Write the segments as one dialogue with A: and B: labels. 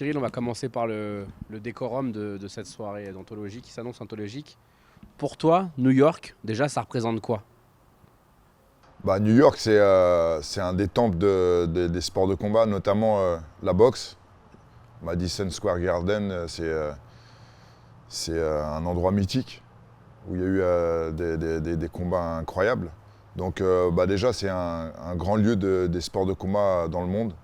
A: Cyril, on va commencer par le décorum de cette soirée d'anthologie qui s'annonce anthologique. Pour toi, New York, déjà, ça représente quoi?
B: New York, c'est un des temples des sports de combat, notamment la boxe. Madison Square Garden, c'est un endroit mythique où il y a eu des combats incroyables. Donc déjà, c'est un grand lieu des sports de combat dans le monde,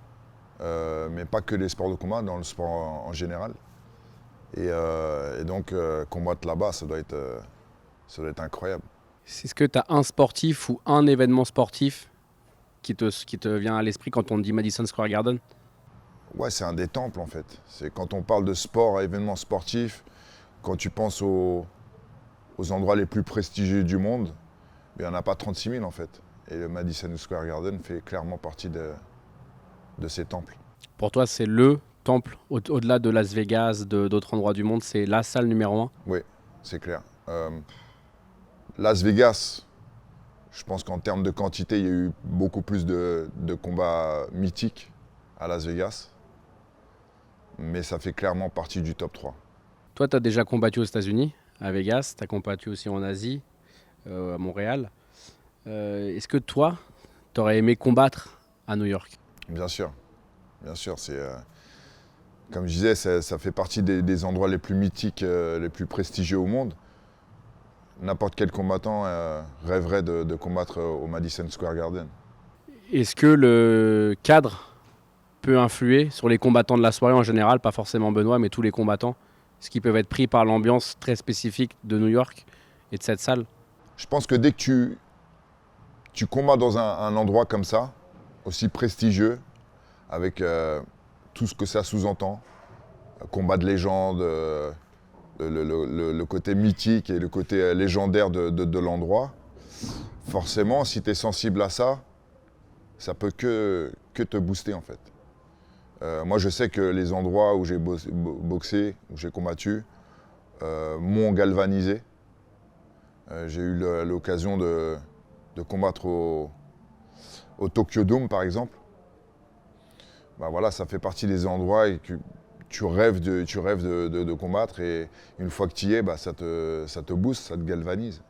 B: mais pas que les sports de combat, dans le sport en général. Et donc, combattre là-bas, ça doit être incroyable.
A: Est-ce que tu as un sportif ou un événement sportif qui te vient à l'esprit quand on dit Madison Square Garden?
B: Ouais, c'est un des temples en fait. C'est quand on parle de sport, événements sportifs, quand tu penses aux endroits les plus prestigieux du monde, il n'y en a pas 36 000 en fait. Et le Madison Square Garden fait clairement partie de ces temples.
A: Pour toi, c'est le temple, au-delà de Las Vegas, d'autres endroits du monde, c'est la salle numéro un?
B: Oui, c'est clair. Las Vegas, je pense qu'en termes de quantité, il y a eu beaucoup plus de combats mythiques à Las Vegas. Mais ça fait clairement partie du top 3.
A: Toi, tu as déjà combattu aux États-Unis, à Vegas, tu as combattu aussi en Asie, à Montréal. Est-ce que toi, tu aurais aimé combattre à New York?
B: Bien sûr, comme je disais, ça fait partie des endroits les plus mythiques, les plus prestigieux au monde. N'importe quel combattant rêverait de combattre au Madison Square Garden.
A: Est-ce que le cadre peut influer sur les combattants de la soirée en général, pas forcément Benoît, mais tous les combattants? Est-ce qu'ils peuvent être pris par l'ambiance très spécifique de New York et de cette salle?
B: Je pense que dès que tu combats dans un endroit comme ça, aussi prestigieux, avec tout ce que ça sous-entend, combat de légende, le côté mythique et le côté légendaire de l'endroit, forcément, si tu es sensible à ça, ça peut que te booster en fait. Moi, je sais que les endroits où j'ai boxé, où j'ai combattu, m'ont galvanisé. J'ai eu l'occasion de combattre au Tokyo Dome, par exemple. Voilà, ça fait partie des endroits que tu rêves de combattre, et une fois que tu y es, ça te booste, ça te galvanise.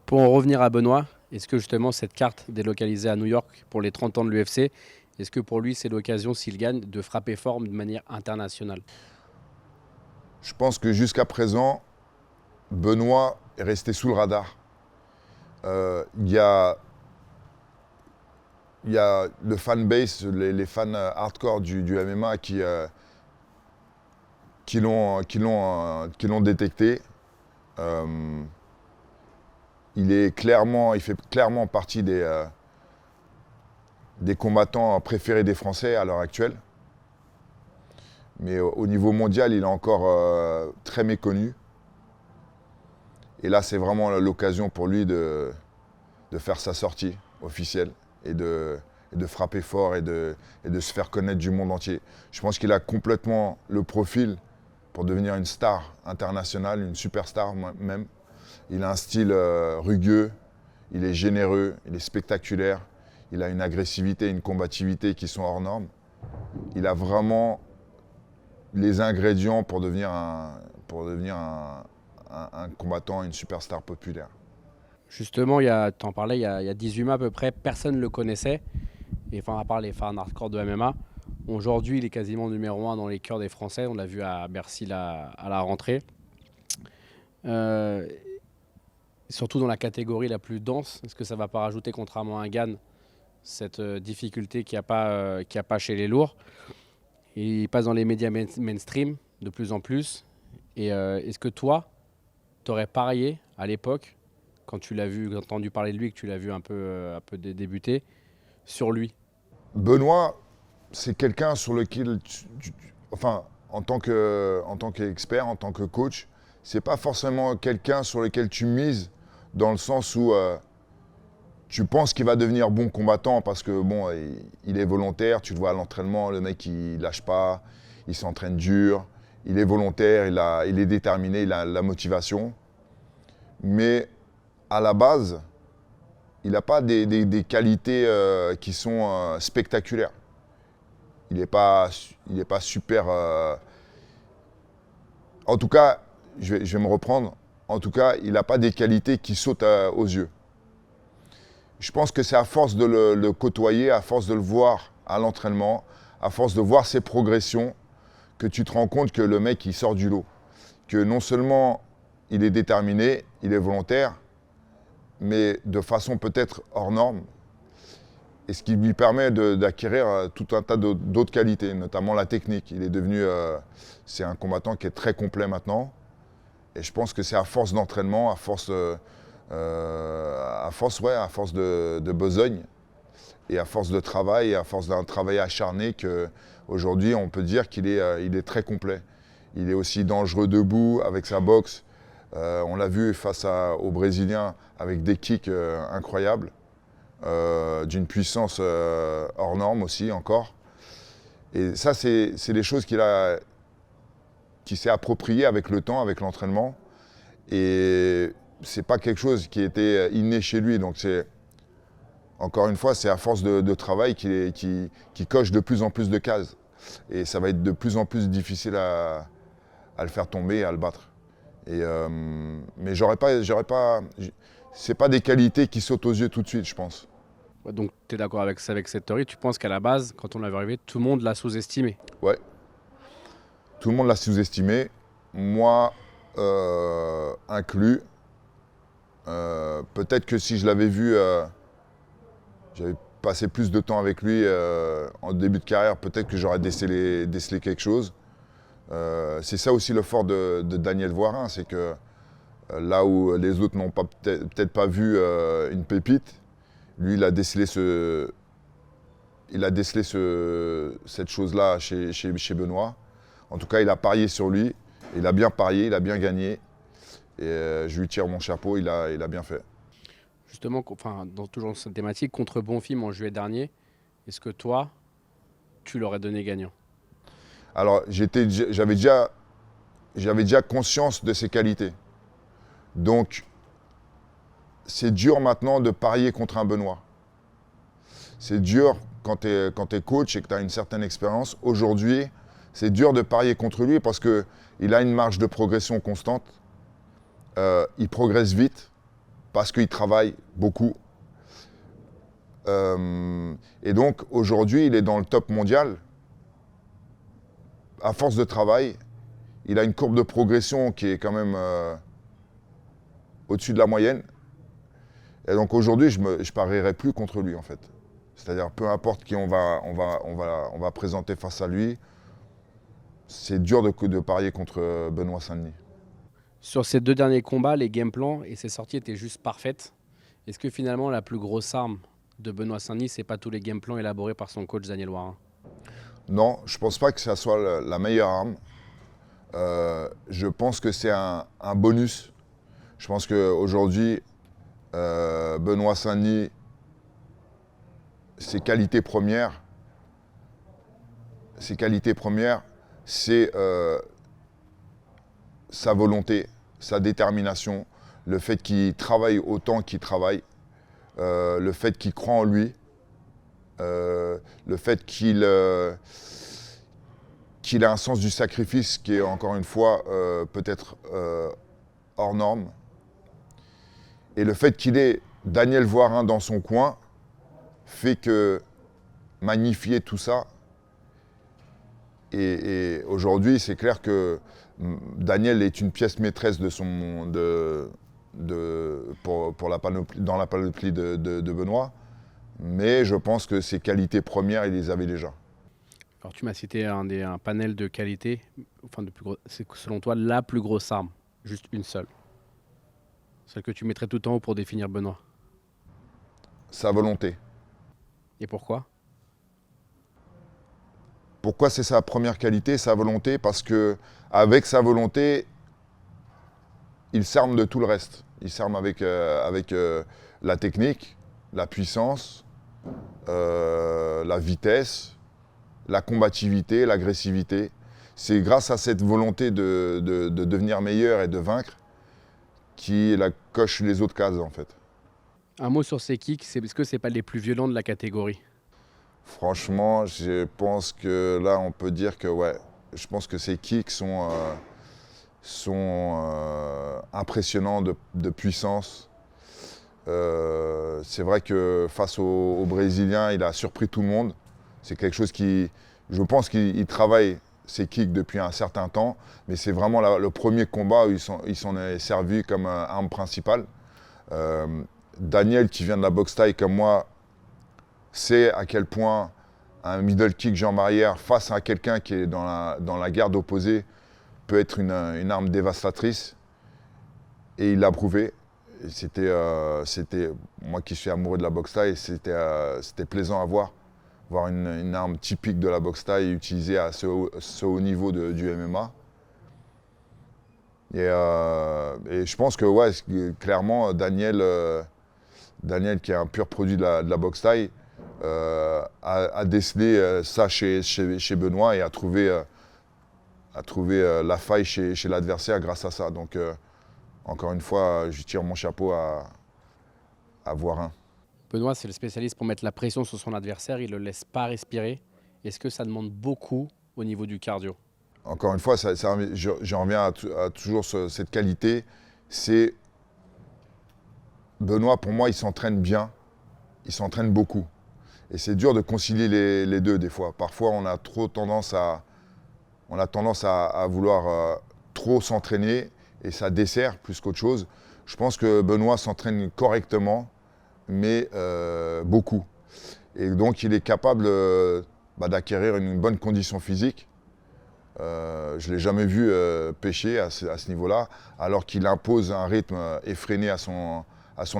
A: Pour en revenir à Benoît, est-ce que justement cette carte délocalisée à New York pour les 30 ans de l'UFC, est-ce que pour lui c'est l'occasion, s'il gagne, de frapper fort de manière internationale?
B: Je pense que jusqu'à présent, Benoît est resté sous le radar. Il y a le fanbase, les fans hardcore du MMA qui l'ont détecté. Il fait clairement partie des combattants préférés des Français à l'heure actuelle. Mais au niveau mondial, il est encore très méconnu. Et là, c'est vraiment l'occasion pour lui de faire sa sortie officielle et de frapper fort et de se faire connaître du monde entier. Je pense qu'il a complètement le profil pour devenir une star internationale, une superstar même. Il a un style rugueux, il est généreux, il est spectaculaire, il a une agressivité, une combativité qui sont hors normes. Il a vraiment les ingrédients pour devenir un combattant, une superstar populaire.
A: Justement, t'en parlais, il y a 18 mois à peu près, personne ne le connaissait. Et enfin, à part les fans hardcore de MMA, aujourd'hui, il est quasiment numéro 1 dans les cœurs des Français. On l'a vu à Bercy à la rentrée. Surtout dans la catégorie la plus dense. Est-ce que ça ne va pas rajouter, contrairement à un Gann, cette difficulté qu'il n'y a pas chez les lourds? Et il passe dans les médias mainstream de plus en plus. Et est-ce que toi, tu aurais parié à l'époque, quand tu l'as vu, entendu parler de lui, que tu l'as vu un peu débuter, sur lui?
B: Benoît, c'est quelqu'un sur lequel, en tant qu'expert, en tant que coach, c'est pas forcément quelqu'un sur lequel tu mises, dans le sens où tu penses qu'il va devenir bon combattant parce que il est volontaire, tu le vois à l'entraînement, le mec il lâche pas, il s'entraîne dur, il est volontaire, il est déterminé, il a la motivation. Mais à la base, il n'a pas des qualités qui sont spectaculaires. il n'est pas super. En tout cas, je vais me reprendre. En tout cas, il n'a pas des qualités qui sautent aux yeux. Je pense que c'est à force de le côtoyer, à force de le voir à l'entraînement, à force de voir ses progressions, que tu te rends compte que le mec, il sort du lot. Que non seulement il est déterminé, il est volontaire, mais de façon peut-être hors norme. Et ce qui lui permet d'acquérir tout un tas d'autres qualités, notamment la technique. Il est devenu, c'est un combattant qui est très complet maintenant. Et je pense que c'est à force d'entraînement, à force de besogne, et à force de travail, et à force d'un travail acharné, qu'aujourd'hui on peut dire qu'il est, il est très complet. Il est aussi dangereux debout avec sa boxe. On l'a vu face aux Brésiliens avec des kicks incroyables, d'une puissance hors norme aussi encore. Et ça, c'est des choses qu'il s'est approprié avec le temps, avec l'entraînement. Et c'est pas quelque chose qui était inné chez lui. Donc encore une fois, c'est à force de travail qu'il coche de plus en plus de cases. Et ça va être de plus en plus difficile à le faire tomber, à le battre. Mais c'est pas des qualités qui sautent aux yeux tout de suite, je pense.
A: Ouais, donc tu es d'accord avec cette théorie, tu penses qu'à la base, quand on l'avait arrivé, tout le monde l'a sous-estimé?
B: Ouais, tout le monde l'a sous-estimé, moi inclus. Peut-être que si je l'avais vu, j'avais passé plus de temps avec lui en début de carrière, peut-être que j'aurais décelé quelque chose. C'est ça aussi le fort de Daniel Voirin, c'est que là où les autres n'ont peut-être pas vu une pépite, lui il a décelé cette chose-là chez Benoît. En tout cas, il a parié sur lui, il a bien parié, il a bien gagné. Et je lui tire mon chapeau, il a bien fait.
A: Justement, toujours dans cette thématique, contre Bonfim en juillet dernier, est-ce que toi, tu l'aurais donné gagnant?
B: Alors, j'avais déjà conscience de ses qualités. Donc, c'est dur maintenant de parier contre un Benoît. C'est dur quand tu es coach et que tu as une certaine expérience. Aujourd'hui, c'est dur de parier contre lui parce qu'il a une marge de progression constante. Il progresse vite parce qu'il travaille beaucoup. Et donc, aujourd'hui, il est dans le top mondial. À force de travail, il a une courbe de progression qui est quand même au-dessus de la moyenne. Et donc aujourd'hui, je ne parierai plus contre lui en fait. C'est-à-dire peu importe qui on va présenter face à lui, c'est dur de parier contre Benoît Saint-Denis.
A: Sur ces 2 derniers combats, les game plans et ses sorties étaient juste parfaites. Est-ce que finalement la plus grosse arme de Benoît Saint-Denis, c'est pas tous les game plans élaborés par son coach Daniel Voirin?
B: Non, je ne pense pas que ça soit la meilleure arme. Je pense que c'est un bonus. Je pense qu'aujourd'hui, Benoît Saint-Denis, ses qualités premières, c'est sa volonté, sa détermination, le fait qu'il travaille autant qu'il travaille, le fait qu'il croit en lui, le fait qu'il a un sens du sacrifice qui est encore une fois peut-être hors norme. Et le fait qu'il ait Daniel Voirin dans son coin fait que magnifier tout ça. Et aujourd'hui, c'est clair que Daniel est une pièce maîtresse dans la panoplie de Benoît. Mais je pense que ses qualités premières, il les avait déjà.
A: Alors tu m'as cité un panel de qualités. C'est selon toi la plus grosse arme, juste une seule. Celle que tu mettrais tout en haut pour définir Benoît.
B: Sa volonté.
A: Et pourquoi?
B: Pourquoi c'est sa première qualité, sa volonté? Parce que avec sa volonté, il s'arme de tout le reste. Il s'arme avec la technique, la puissance, la vitesse, la combativité, l'agressivité. C'est grâce à cette volonté de devenir meilleur et de vaincre qu'il coche les autres cases en fait.
A: Un mot sur ces kicks, est-ce que c'est pas les plus violents de la catégorie?
B: Franchement, je pense que là, on peut dire que ouais, je pense que ses kicks sont impressionnants de puissance. C'est vrai que face aux Brésiliens, il a surpris tout le monde. C'est quelque chose qui, je pense qu'il travaille ses kicks depuis un certain temps, mais c'est vraiment le premier combat où il s'en est servi comme arme principale. Daniel, qui vient de la boxe thaï comme moi, sait à quel point un middle kick jambe arrière face à quelqu'un qui est dans la garde opposée peut être une arme dévastatrice. Et il l'a prouvé. C'était moi qui suis amoureux de la boxe thaï, c'était plaisant à voir. Voir une arme typique de la boxe thaï utilisée à ce haut niveau du MMA. Et je pense que ouais, clairement, Daniel, qui est un pur produit de la boxe thaï, a décelé ça chez Benoît et a trouvé la faille chez l'adversaire grâce à ça. Donc, encore une fois, je tire mon chapeau à Voirin.
A: Benoît, c'est le spécialiste pour mettre la pression sur son adversaire. Il ne le laisse pas respirer. Est-ce que ça demande beaucoup au niveau du cardio?
B: Encore une fois, j'en reviens à toujours cette qualité. C'est Benoît, pour moi, il s'entraîne bien. Il s'entraîne beaucoup. Et c'est dur de concilier les deux des fois. Parfois, on a tendance à vouloir trop s'entraîner et ça dessert plus qu'autre chose. Je pense que Benoît s'entraîne correctement, mais beaucoup. Et donc, il est capable d'acquérir une bonne condition physique. Je ne l'ai jamais vu pêcher à ce niveau-là, alors qu'il impose un rythme effréné à son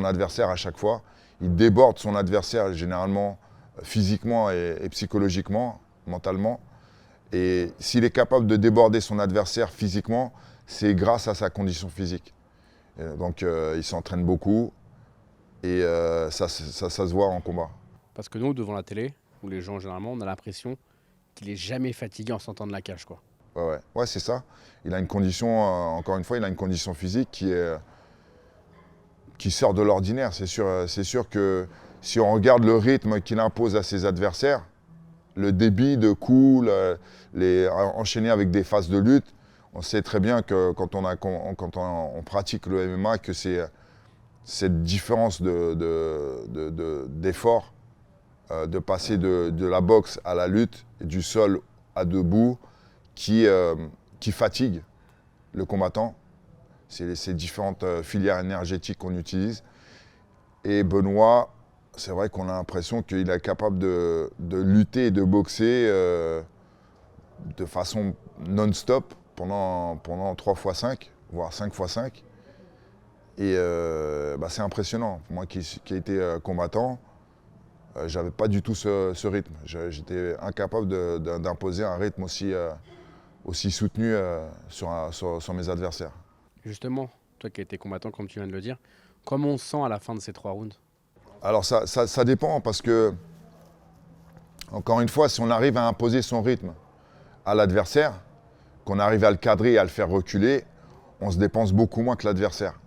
B: adversaire à chaque fois. Il déborde son adversaire généralement physiquement et psychologiquement, mentalement. Et s'il est capable de déborder son adversaire physiquement, c'est grâce à sa condition physique. Donc il s'entraîne beaucoup et ça se voit en combat.
A: Parce que nous, devant la télé, ou les gens généralement, on a l'impression qu'il est jamais fatigué en sortant de la cage, quoi.
B: Ouais, c'est ça. Il a une condition, encore une fois, il a une condition physique qui sort de l'ordinaire. C'est sûr que si on regarde le rythme qu'il impose à ses adversaires, le débit de coups, enchaîné avec des phases de lutte, on sait très bien que quand on pratique le MMA, que c'est cette différence d'effort, de passer de la boxe à la lutte, et du sol à debout, qui fatigue le combattant. C'est ces différentes filières énergétiques qu'on utilise. Et Benoît, c'est vrai qu'on a l'impression qu'il est capable de lutter et de boxer de façon non-stop pendant 3 x 5, voire 5 x 5. Et c'est impressionnant. Moi qui ai été combattant, j'avais pas du tout ce rythme. J'étais incapable d'imposer un rythme aussi soutenu sur mes adversaires.
A: Justement, toi qui as été combattant, comme tu viens de le dire, comment on se sent à la fin de ces 3 rounds?
B: Alors ça dépend parce que, encore une fois, si on arrive à imposer son rythme à l'adversaire, qu'on arrive à le cadrer et à le faire reculer, on se dépense beaucoup moins que l'adversaire.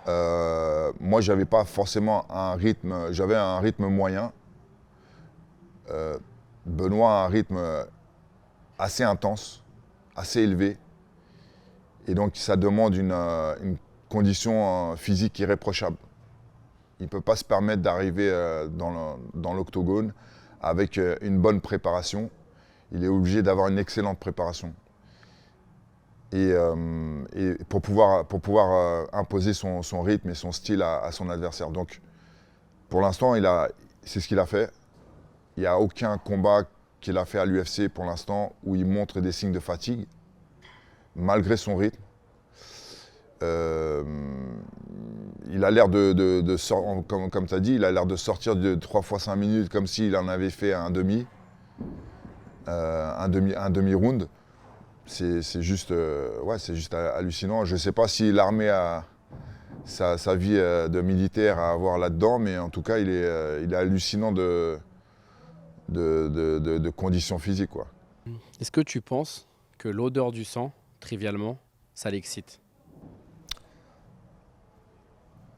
B: Moi, j'avais pas forcément un rythme, j'avais un rythme moyen. Benoît a un rythme assez intense, assez élevé. Et donc, ça demande une condition physique irréprochable. Il ne peut pas se permettre d'arriver dans l'octogone avec une bonne préparation. Il est obligé d'avoir une excellente préparation. Et pour pouvoir imposer son rythme et son style à son adversaire. Donc, pour l'instant, c'est ce qu'il a fait. Il n'y a aucun combat qu'il a fait à l'UFC pour l'instant où il montre des signes de fatigue, malgré son rythme. Il a l'air comme tu as dit, il a l'air de sortir de 3 x 5 minutes comme s'il en avait fait un demi-round. C'est juste hallucinant. Je ne sais pas si l'armée a sa vie de militaire à avoir là-dedans, mais en tout cas, il est hallucinant de conditions physiques, quoi.
A: Est-ce que tu penses que l'odeur du sang, trivialement, ça l'excite?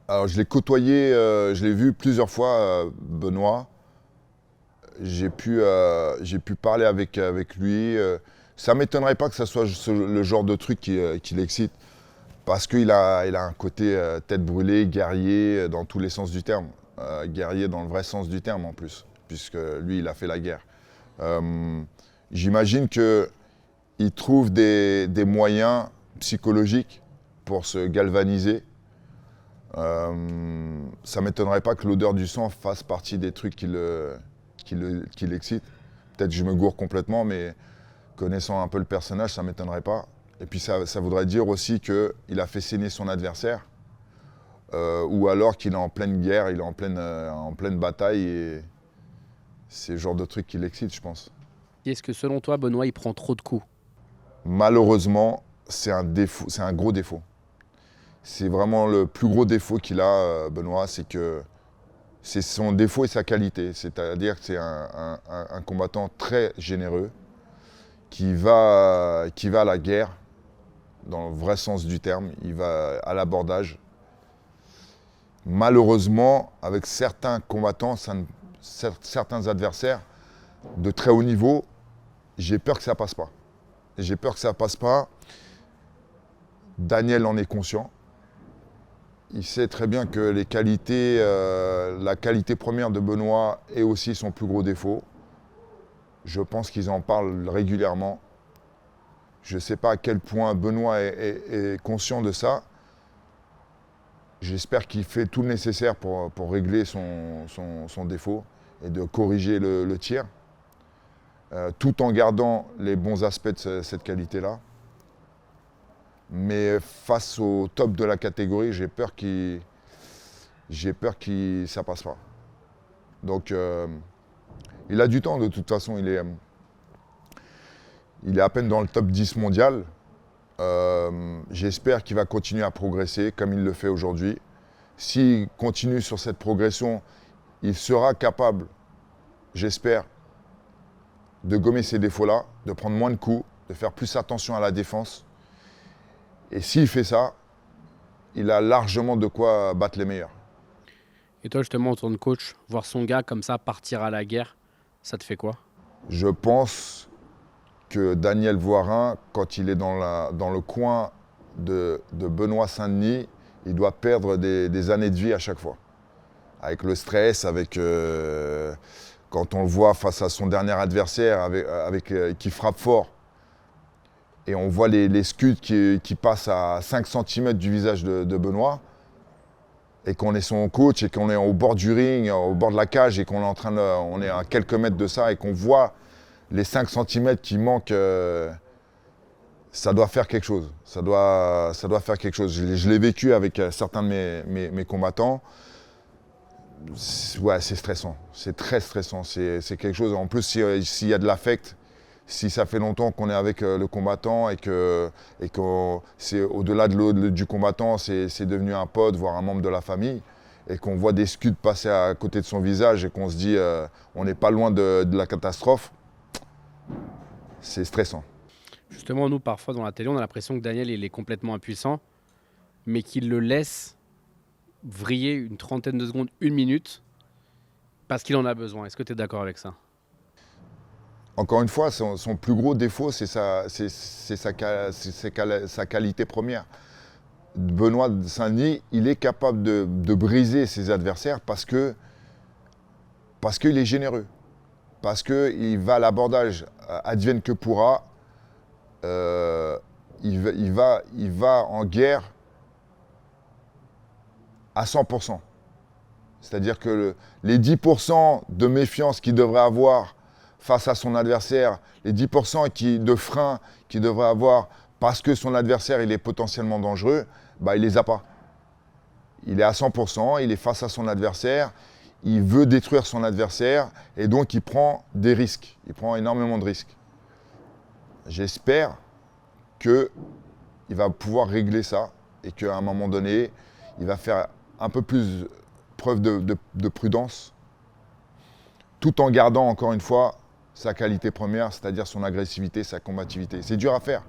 B: Alors, je l'ai côtoyé, je l'ai vu plusieurs fois, Benoît. j'ai pu parler avec lui. Ça ne m'étonnerait pas que ce soit le genre de truc qui l'excite. Parce qu'il a un côté tête brûlée, guerrier dans tous les sens du terme. Guerrier dans le vrai sens du terme en plus, puisque lui, il a fait la guerre. J'imagine qu'il trouve des moyens psychologiques pour se galvaniser. Ça ne m'étonnerait pas que l'odeur du sang fasse partie des trucs qui l'excitent. Peut-être que je me gourre complètement, mais connaissant un peu le personnage, ça ne m'étonnerait pas. Et puis ça voudrait dire aussi qu'il a fait saigner son adversaire, ou alors qu'il est en pleine guerre, il est en pleine bataille, et c'est le genre de truc qui l'excite, je pense.
A: Est-ce que selon toi, Benoît, il prend trop de coups?
B: Malheureusement, c'est un défaut, c'est un gros défaut. C'est vraiment le plus gros défaut qu'il a, Benoît, c'est que c'est son défaut et sa qualité. C'est-à-dire que c'est un combattant très généreux qui va à la guerre, dans le vrai sens du terme. Il va à l'abordage. Malheureusement, avec certains combattants, certains adversaires de très haut niveau, j'ai peur que ça passe pas. J'ai peur que ça passe pas. Daniel en est conscient. Il sait très bien que la qualité première de Benoît est aussi son plus gros défaut. Je pense qu'ils en parlent régulièrement. Je ne sais pas à quel point Benoît est conscient de ça. J'espère qu'il fait tout le nécessaire pour régler son défaut et de corriger le tir, tout en gardant les bons aspects de cette qualité-là. Mais face au top de la catégorie, j'ai peur que ça passe pas. Donc, il a du temps de toute façon. Il est à peine dans le top 10 mondial. J'espère qu'il va continuer à progresser comme il le fait aujourd'hui. S'il continue sur cette progression, il sera capable, j'espère, de gommer ces défauts-là, de prendre moins de coups, de faire plus attention à la défense. Et s'il fait ça, il a largement de quoi battre les meilleurs.
A: Et toi, justement, en tant que coach, voir son gars comme ça partir à la guerre, ça te fait quoi?
B: Je pense que Daniel Voirin, quand il est dans le coin de Benoît Saint-Denis, il doit perdre des années de vie à chaque fois. Avec le stress, quand on le voit face à son dernier adversaire qui frappe fort, et on voit les scuds qui passent à 5 cm du visage de Benoît, et qu'on est son coach, et qu'on est au bord du ring, au bord de la cage, et on est à quelques mètres de ça, et qu'on voit les 5 cm qui manquent, ça doit faire quelque chose. Ça doit faire quelque chose. Je l'ai vécu avec certains de mes combattants. Ouais, c'est stressant. C'est très stressant. C'est quelque chose. En plus, s'il y a de l'affect, si ça fait longtemps qu'on est avec le combattant et que c'est au-delà du combattant, c'est devenu un pote, voire un membre de la famille, et qu'on voit des scuds passer à côté de son visage et qu'on se dit on n'est pas loin de la catastrophe, c'est stressant.
A: Justement, nous, parfois, dans la télé, on a l'impression que Daniel, il est complètement impuissant, mais qu'il le laisse vriller une trentaine de secondes, une minute, parce qu'il en a besoin. Est-ce que tu es d'accord avec ça?
B: Encore une fois, son plus gros défaut, c'est sa qualité première. Benoît Saint-Denis, il est capable de briser ses adversaires parce qu'il est généreux. Parce qu'il va à l'abordage, advienne que pourra. Il va en guerre à 100%. C'est-à-dire que les 10% de méfiance qu'il devrait avoir face à son adversaire, les 10% de frein qu'il devrait avoir parce que son adversaire il est potentiellement dangereux, bah, il ne les a pas. Il est à 100%, il est face à son adversaire, il veut détruire son adversaire et donc il prend des risques. Il prend énormément de risques. J'espère qu'il va pouvoir régler ça et qu'à un moment donné, il va faire un peu plus preuve de prudence, tout en gardant encore une fois sa qualité première, c'est-à-dire son agressivité, sa combativité. C'est dur à faire.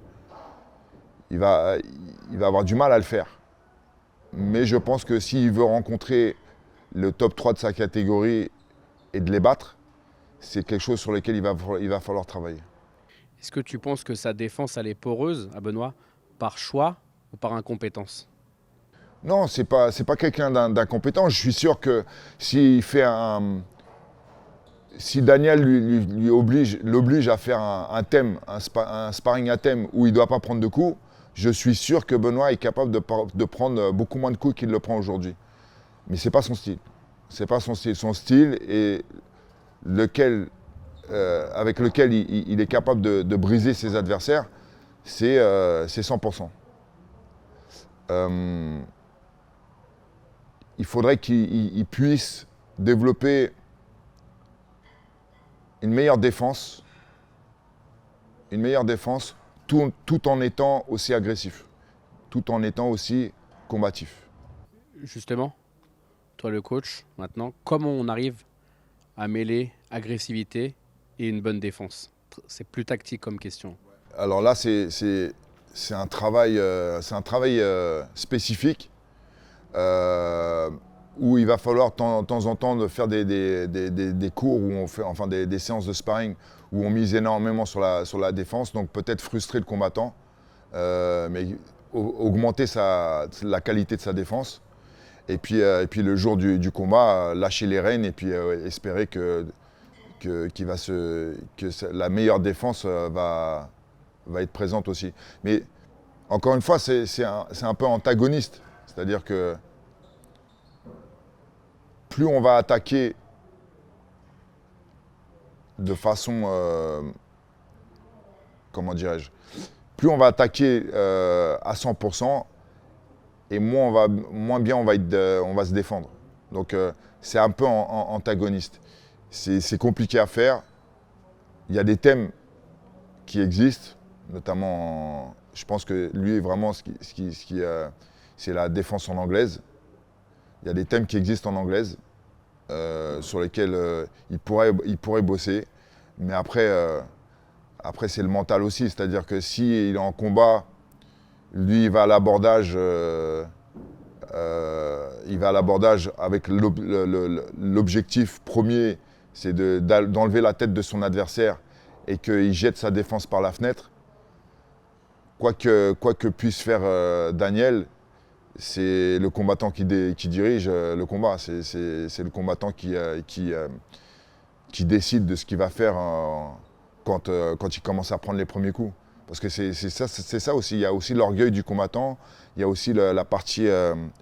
B: Il va avoir du mal à le faire. Mais je pense que s'il veut rencontrer le top 3 de sa catégorie et de les battre, c'est quelque chose sur lequel il va falloir travailler.
A: Est-ce que tu penses que sa défense, elle est poreuse à Benoît par choix ou par incompétence?
B: Non, c'est pas quelqu'un d'incompétent. Je suis sûr que s'il fait si Daniel l'oblige à faire un thème, un sparring à thème où il ne doit pas prendre de coups, je suis sûr que Benoît est capable de prendre beaucoup moins de coups qu'il le prend aujourd'hui. Mais c'est pas son style. C'est pas son style. Son style est avec lequel il est capable de briser ses adversaires, c'est 100%. Il faudrait qu'il puisse développer une meilleure défense tout en étant aussi agressif, tout en étant aussi combatif.
A: Justement, toi le coach, maintenant, comment on arrive à mêler agressivité et une bonne défense? C'est plus tactique comme question.
B: Alors là, c'est un travail, spécifique où il va falloir de temps en temps de faire des cours où on fait, enfin des séances de sparring où on mise énormément sur la défense, donc peut-être frustrer le combattant, mais augmenter la qualité de sa défense. Et puis le jour du combat, lâcher les rênes et puis espérer que la meilleure défense va être présente aussi. Mais encore une fois, c'est un peu antagoniste. C'est-à-dire que plus on va attaquer de façon, comment dirais-je, plus on va attaquer à 100%, et moins bien on va se défendre. Donc c'est un peu antagoniste. C'est compliqué à faire. Il y a des thèmes qui existent, notamment, je pense que lui, vraiment, c'est la défense en anglaise. Il y a des thèmes qui existent en anglaise, sur lesquels il pourrait bosser. Mais après c'est le mental aussi. C'est-à-dire que s'il est en combat, lui, il va à l'abordage avec l'objectif premier, c'est d'enlever la tête de son adversaire et qu'il jette sa défense par la fenêtre. Quoi que puisse faire Daniel, c'est le combattant qui dirige le combat. C'est le combattant qui décide de ce qu'il va faire quand il commence à prendre les premiers coups. Parce que c'est ça aussi. Il y a aussi l'orgueil du combattant, il y a aussi la partie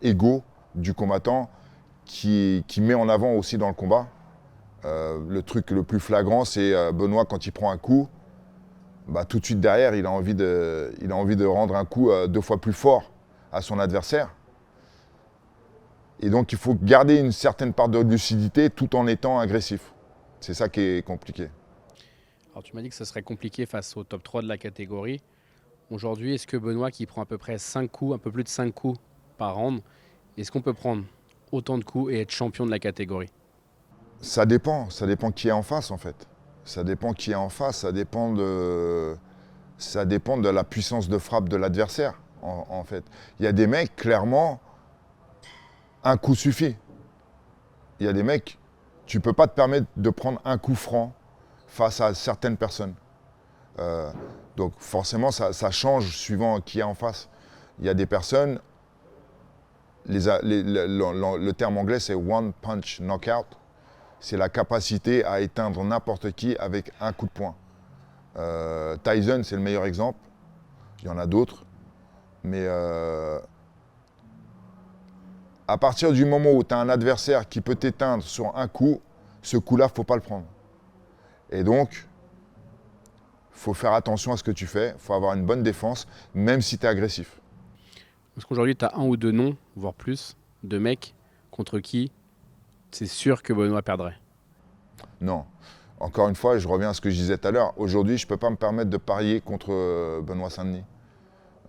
B: égo du combattant qui met en avant aussi dans le combat. Le truc le plus flagrant, c'est Benoît, quand il prend un coup, bah, tout de suite derrière, il a envie de rendre un coup 2 fois plus fort à son adversaire. Et donc il faut garder une certaine part de lucidité tout en étant agressif. C'est ça qui est compliqué.
A: Alors tu m'as dit que ce serait compliqué face au top 3 de la catégorie. Aujourd'hui, est-ce que Benoît, qui prend à peu près 5 coups, un peu plus de 5 coups par round, est-ce qu'on peut prendre autant de coups et être champion de la catégorie?
B: Ça dépend qui est en face en fait. Ça dépend qui est en face, ça dépend de la puissance de frappe de l'adversaire en fait. Il y a des mecs, clairement, un coup suffit. Il y a des mecs, tu ne peux pas te permettre de prendre un coup franc face à certaines personnes. Donc forcément, ça change suivant qui est en face. Il y a des personnes, le terme anglais c'est one punch knockout, c'est la capacité à éteindre n'importe qui avec un coup de poing. Tyson, c'est le meilleur exemple, il y en a d'autres, mais à partir du moment où tu as un adversaire qui peut t'éteindre sur un coup, ce coup-là, il ne faut pas le prendre. Et donc, il faut faire attention à ce que tu fais, il faut avoir une bonne défense, même si tu es agressif.
A: Est-ce qu'aujourd'hui, tu as un ou deux noms, voire plus, de mecs contre qui c'est sûr que Benoît perdrait?
B: Non. Encore une fois, je reviens à ce que je disais tout à l'heure. Aujourd'hui, je ne peux pas me permettre de parier contre Benoît Saint-Denis.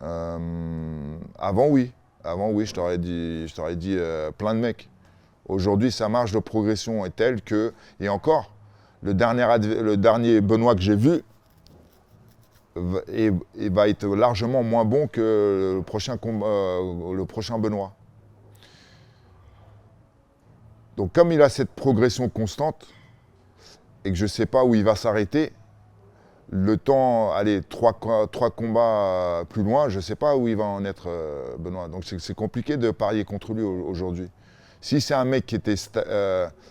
B: Avant, oui. Avant, oui, je t'aurais dit plein de mecs. Aujourd'hui, sa marge de progression est telle que, et encore, le dernier Benoît que j'ai vu va être largement moins bon que le prochain Benoît. Donc comme il a cette progression constante, et que je ne sais pas où il va s'arrêter, le temps, allez, trois combats plus loin, je ne sais pas où il va en être, Benoît. Donc c'est compliqué de parier contre lui aujourd'hui. Si c'est un mec qui était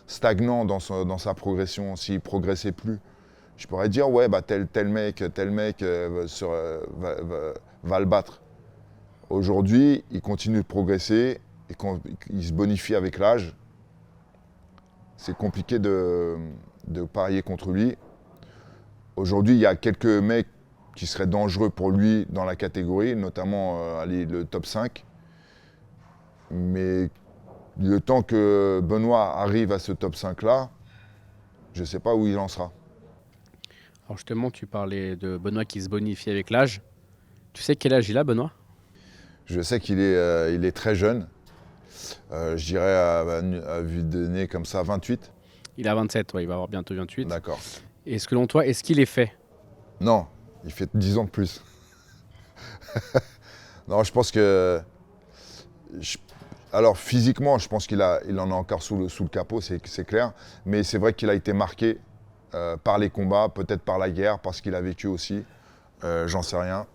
B: stagnant dans sa progression, s'il ne progressait plus, je pourrais dire, ouais, bah, tel mec va le battre. Aujourd'hui, il continue de progresser, et il se bonifie avec l'âge. C'est compliqué de parier contre lui. Aujourd'hui, il y a quelques mecs qui seraient dangereux pour lui dans la catégorie, notamment le top 5. Mais le temps que Benoît arrive à ce top 5-là, je ne sais pas où il en sera.
A: Alors justement, tu parlais de Benoît qui se bonifie avec l'âge. Tu sais quel âge il a, Benoît?
B: Je sais qu'il est, il est très jeune. Je dirais à vue de nez comme ça, 28.
A: Il a 27, ouais, il va avoir bientôt 28.
B: D'accord.
A: Et selon toi, est-ce qu'il est fait?
B: Non, il fait 10 ans de plus. Non, je pense que... Alors physiquement, je pense qu'il en a encore sous le capot, c'est clair. Mais c'est vrai qu'il a été marqué par les combats, peut-être par la guerre, parce qu'il a vécu aussi. J'en sais rien.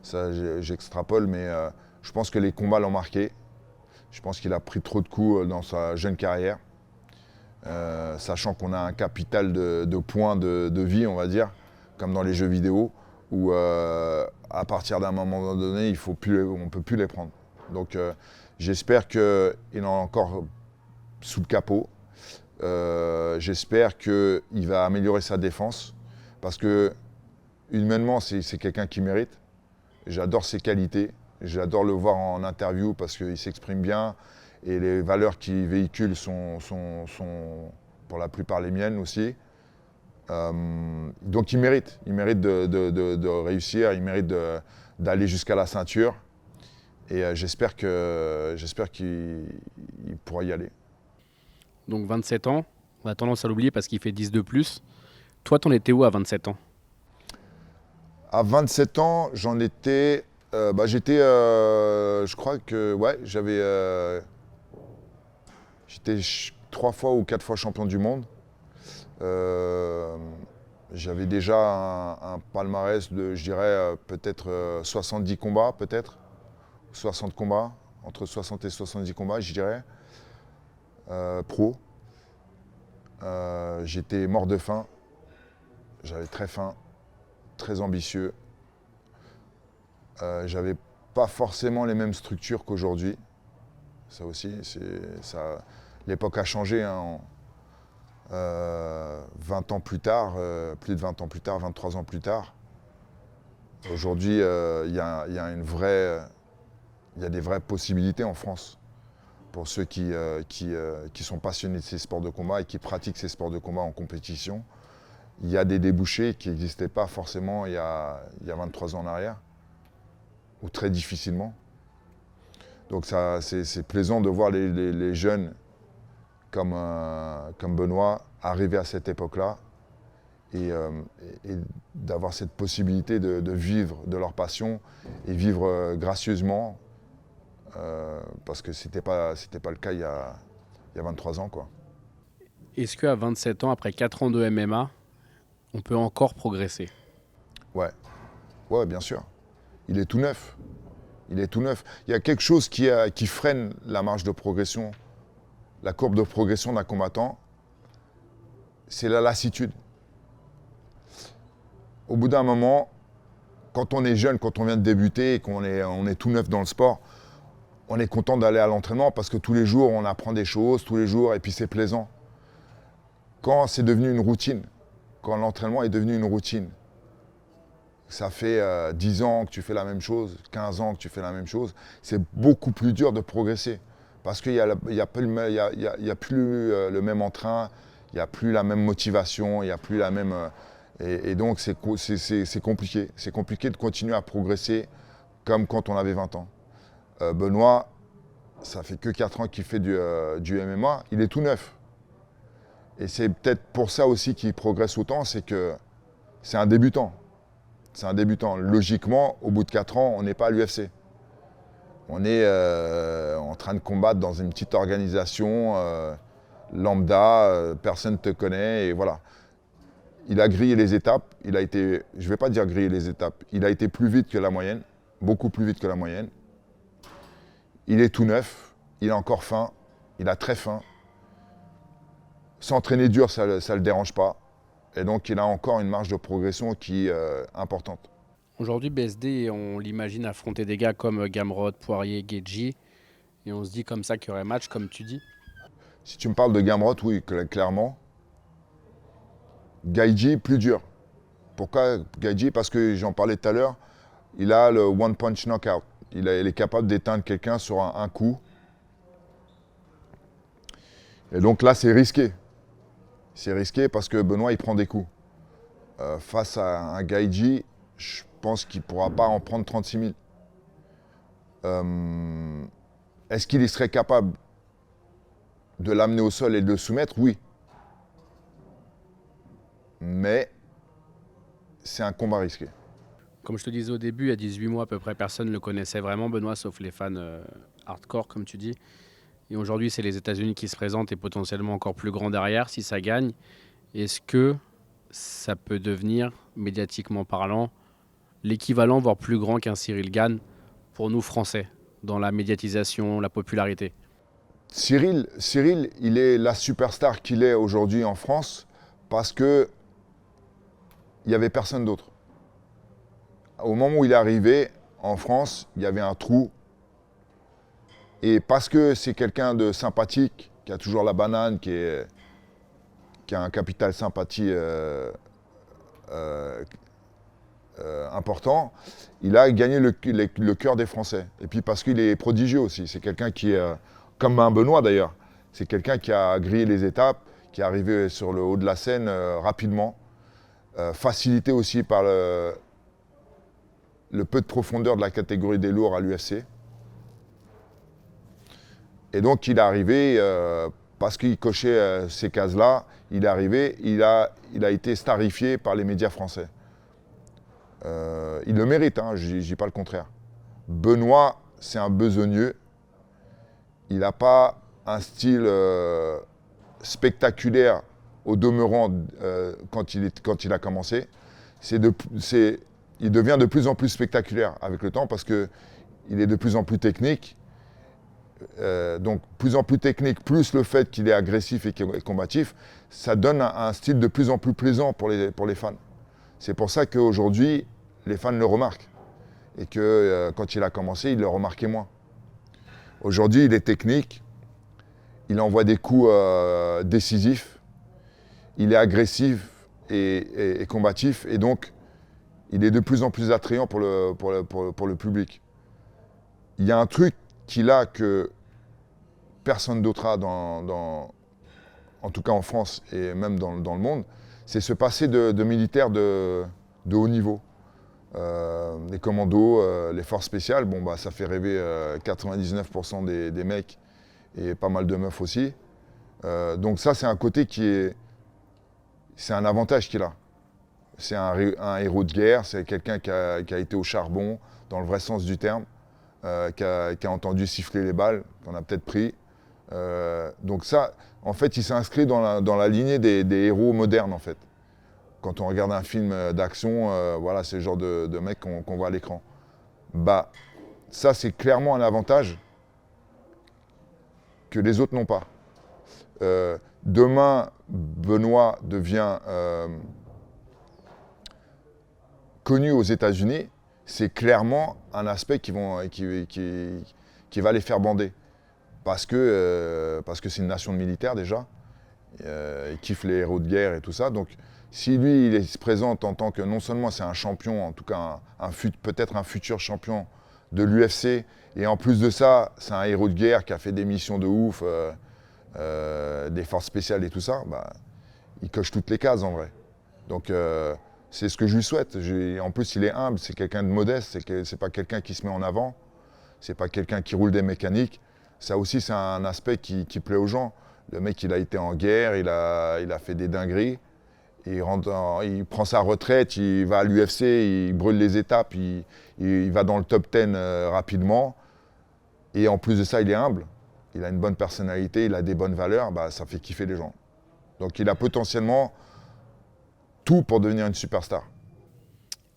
B: Ça, j'extrapole, mais je pense que les combats l'ont marqué. Je pense qu'il a pris trop de coups dans sa jeune carrière. Sachant qu'on a un capital de points de vie, on va dire, comme dans les jeux vidéo, où à partir d'un moment donné, on ne peut plus les prendre. Donc j'espère qu'il en a encore sous le capot. J'espère qu'il va améliorer sa défense, parce que humainement, c'est quelqu'un qui mérite. J'adore ses qualités, j'adore le voir en interview parce qu'il s'exprime bien. Et les valeurs qu'il véhicule sont pour la plupart les miennes aussi. Donc il mérite de réussir, il mérite d'aller jusqu'à la ceinture. Et j'espère qu'il pourra y aller.
A: Donc 27 ans, on a tendance à l'oublier parce qu'il fait 10 de plus. Toi, t'en étais où à 27 ans?
B: À 27 ans, j'en étais... j'étais... je crois que... Ouais, j'étais 3 fois ou 4 fois champion du monde. J'avais déjà un palmarès de, je dirais, peut-être 70 combats, peut-être. 60 combats, entre 60 et 70 combats, je dirais. Pro. J'étais mort de faim. J'avais très faim, très ambitieux. J'avais pas forcément les mêmes structures qu'aujourd'hui. Ça aussi, l'époque a changé. Hein. 20 ans plus tard, plus de 20 ans plus tard, 23 ans plus tard, aujourd'hui, il y a des vraies possibilités en France pour ceux qui sont passionnés de ces sports de combat et qui pratiquent ces sports de combat en compétition. Il y a des débouchés qui n'existaient pas forcément il y a 23 ans en arrière, ou très difficilement. Donc c'est plaisant de voir les jeunes comme Benoît arriver à cette époque-là et d'avoir cette possibilité de vivre de leur passion et vivre gracieusement, parce que c'était pas le cas il y a 23 ans, quoi.
A: Est-ce qu'à 27 ans, après 4 ans de MMA, on peut encore progresser?
B: Ouais, bien sûr. Il est tout neuf. Il est tout neuf. Il y a quelque chose qui freine la marge de progression, la courbe de progression d'un combattant, c'est la lassitude. Au bout d'un moment, quand on est jeune, quand on vient de débuter et qu'on est tout neuf dans le sport, on est content d'aller à l'entraînement parce que tous les jours, on apprend des choses, tous les jours, et puis c'est plaisant. Quand c'est devenu une routine, quand l'entraînement est devenu une routine, ça fait 10 ans que tu fais la même chose, 15 ans que tu fais la même chose, c'est beaucoup plus dur de progresser. Parce qu'il n'y a plus le même entrain, il n'y a plus la même motivation, il n'y a plus la même... et donc c'est compliqué. C'est compliqué de continuer à progresser comme quand on avait 20 ans. Benoît, ça fait que 4 ans qu'il fait du MMA, il est tout neuf. Et c'est peut-être pour ça aussi qu'il progresse autant, c'est que c'est un débutant. C'est un débutant. Logiquement, au bout de 4 ans, on n'est pas à l'UFC. On est en train de combattre dans une petite organisation lambda, personne ne te connaît, et voilà. Il a grillé les étapes. Il a été, je ne vais pas dire griller les étapes, il a été plus vite que la moyenne, beaucoup plus vite que la moyenne. Il est tout neuf, il a encore faim, il a très faim. S'entraîner dur, ça ne le dérange pas. Et donc, il a encore une marge de progression qui est importante.
A: Aujourd'hui, BSD, on l'imagine affronter des gars comme Gamrot, Poirier, Guedji. Et on se dit comme ça qu'il y aurait match, comme tu dis.
B: Si tu me parles de Gamrot, oui, clairement. Gaethje, plus dur. Pourquoi Gaethje? Parce que j'en parlais tout à l'heure, il a le one punch knockout. Il est capable d'éteindre quelqu'un sur un coup. Et donc là, c'est risqué. C'est risqué parce que Benoît, il prend des coups. Face à un Gaethje, je pense qu'il ne pourra pas en prendre 36 000. Est-ce qu'il y serait capable de l'amener au sol et de le soumettre? Oui. Mais c'est un combat risqué.
A: Comme je te disais au début, il y a 18 mois à peu près, personne ne le connaissait vraiment, Benoît, sauf les fans hardcore, comme tu dis. Et aujourd'hui, c'est les États-Unis qui se présentent et potentiellement encore plus grand derrière si ça gagne. Est-ce que ça peut devenir, médiatiquement parlant, l'équivalent, voire plus grand qu'un Cyril Gane pour nous Français, dans la médiatisation, la popularité?
B: Cyril, il est la superstar qu'il est aujourd'hui en France parce que il n'y avait personne d'autre. Au moment où il est arrivé en France, il y avait un trou. Et parce que c'est quelqu'un de sympathique, qui a toujours la banane, qui a un capital sympathie important, il a gagné le cœur des Français. Et puis parce qu'il est prodigieux aussi. C'est quelqu'un qui est, comme un Benoît d'ailleurs, c'est quelqu'un qui a grillé les étapes, qui est arrivé sur le haut de la scène rapidement, facilité aussi par le peu de profondeur de la catégorie des lourds à l'UFC. Et donc il est arrivé, parce qu'il cochait ces cases-là, il est arrivé, il a été starifié par les médias français. Il le mérite, hein, je ne dis pas le contraire. Benoît, c'est un besogneux. Il n'a pas un style spectaculaire au demeurant quand il a commencé. Il devient de plus en plus spectaculaire avec le temps parce qu'il est de plus en plus technique. Donc plus en plus technique, plus le fait qu'il est agressif et combatif, ça donne un style de plus en plus plaisant pour les fans. C'est pour ça qu'aujourd'hui, les fans le remarquent. Et que quand il a commencé, ils le remarquaient moins. Aujourd'hui, il est technique, il envoie des coups décisifs, il est agressif et combatif, et donc il est de plus en plus attrayant pour le public. Il y a un truc qu'il a que personne d'autre a, en tout cas en France et même dans le monde, c'est ce passé de militaire de haut niveau. Les commandos, les forces spéciales, bon, bah, ça fait rêver 99% des mecs et pas mal de meufs aussi. Donc ça, c'est un côté c'est un avantage qu'il a. C'est un héros de guerre, c'est quelqu'un qui a été au charbon, dans le vrai sens du terme, qui a entendu siffler les balles, qu'on a peut-être pris. Donc ça, en fait, il s'inscrit dans la lignée des héros modernes, en fait. Quand on regarde un film d'action, voilà, c'est le genre de mec qu'on voit à l'écran. Bah, ça, c'est clairement un avantage que les autres n'ont pas. Demain, Benoît devient connu aux États-Unis, c'est clairement un aspect qui va les faire bander. Parce que c'est une nation de militaires déjà. Ils kiffent les héros de guerre et tout ça. Donc, si lui, il se présente en tant que, non seulement c'est un champion, en tout cas peut-être un futur champion de l'UFC, et en plus de ça, c'est un héros de guerre qui a fait des missions de ouf, des forces spéciales et tout ça, bah, il coche toutes les cases en vrai. Donc c'est ce que je lui souhaite. En plus, il est humble, c'est quelqu'un de modeste, c'est pas quelqu'un qui se met en avant, c'est pas quelqu'un qui roule des mécaniques. Ça aussi, c'est un aspect qui plaît aux gens. Le mec, il a été en guerre, il a fait des dingueries. Il prend sa retraite, il va à l'UFC, il brûle les étapes, il va dans le top 10 rapidement. Et en plus de ça, il est humble. Il a une bonne personnalité, il a des bonnes valeurs, bah, ça fait kiffer les gens. Donc il a potentiellement tout pour devenir une superstar.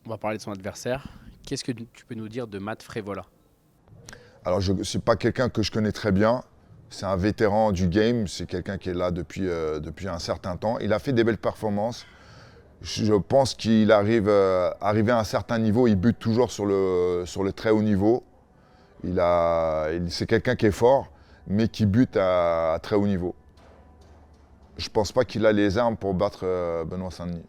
A: On va parler de son adversaire. Qu'est-ce que tu peux nous dire de Matt Frevola?
B: Alors, ce n'est pas quelqu'un que je connais très bien. C'est un vétéran du game. C'est quelqu'un qui est là depuis un certain temps. Il a fait des belles performances. Je pense qu'il arrive arrivé à un certain niveau. Il bute toujours sur le très haut niveau. C'est quelqu'un qui est fort, mais qui bute à très haut niveau. Je ne pense pas qu'il a les armes pour battre Benoît Saint-Denis.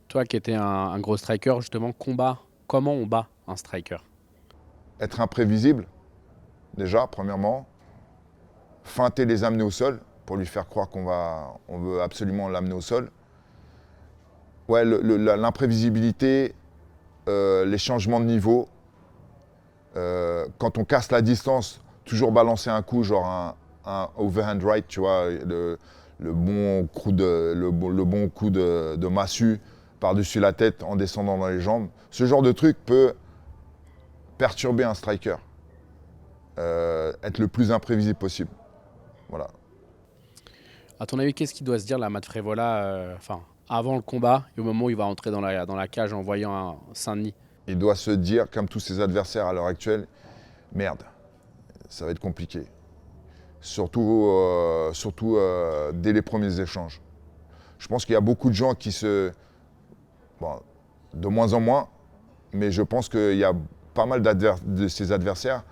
A: Toi qui étais un gros striker, justement, comment on bat un striker?
B: Être imprévisible, déjà, premièrement. Feinter, les amener au sol, pour lui faire croire on veut absolument l'amener au sol. Ouais, l'imprévisibilité, les changements de niveau. Quand on casse la distance, toujours balancer un coup, genre un overhand right, tu vois, le bon coup de massue par-dessus la tête en descendant dans les jambes. Ce genre de truc peut perturber un striker. Être le plus imprévisible possible. Voilà.
A: À ton avis, qu'est-ce qu'il doit se dire, la Matt Frevola, avant le combat et au moment où il va entrer dans la cage en voyant un Saint-Denis?
B: Il doit se dire, comme tous ses adversaires à l'heure actuelle, merde, ça va être compliqué. Surtout dès les premiers échanges. Je pense qu'il y a beaucoup de gens Bon, de moins en moins, mais je pense qu'il y a pas mal de ses adversaires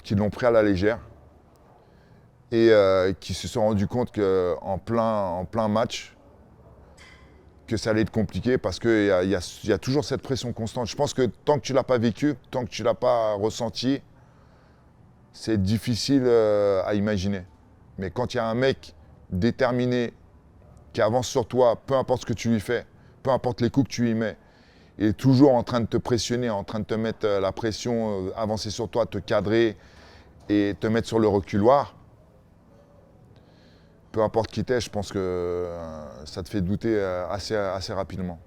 B: qui l'ont pris à la légère et qui se sont rendus compte qu'en plein match, que ça allait être compliqué parce qu'il y a toujours cette pression constante. Je pense que tant que tu ne l'as pas vécu, tant que tu ne l'as pas ressenti, c'est difficile à imaginer. Mais quand il y a un mec déterminé qui avance sur toi, peu importe ce que tu lui fais, peu importe les coups que tu lui mets, il est toujours en train de te pressionner, en train de te mettre la pression, avancer sur toi, te cadrer et te mettre sur le reculoir. Peu importe qui t'es, je pense que ça te fait douter assez rapidement.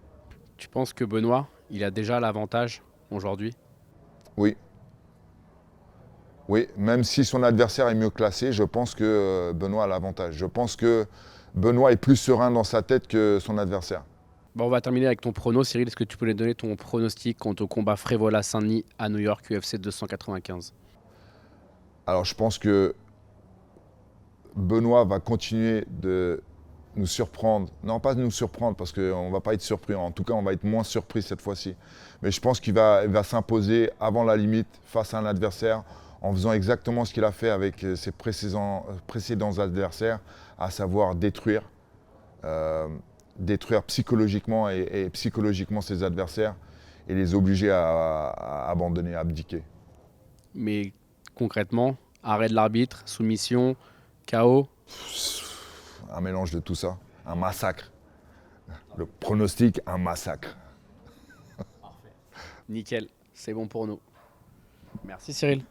A: Tu penses que Benoît, il a déjà l'avantage aujourd'hui?
B: Oui. Oui, même si son adversaire est mieux classé, je pense que Benoît a l'avantage. Je pense que Benoît est plus serein dans sa tête que son adversaire.
A: Bon, on va terminer avec ton prono. Cyril, est-ce que tu peux nous donner ton pronostic quant au combat Frevola-Saint-Denis à New York, UFC 295?
B: Alors je pense que Benoît va continuer de nous surprendre. Non, pas de nous surprendre parce qu'on ne va pas être surpris. En tout cas, on va être moins surpris cette fois-ci. Mais je pense qu'il va s'imposer avant la limite face à un adversaire en faisant exactement ce qu'il a fait avec ses précédents adversaires, à savoir détruire psychologiquement et psychologiquement ses adversaires et les obliger à abandonner, à abdiquer.
A: Mais concrètement, arrêt de l'arbitre, soumission, KO?
B: Un mélange de tout ça, un massacre. Le pronostic, un massacre.
A: Nickel, c'est bon pour nous. Merci Cyril.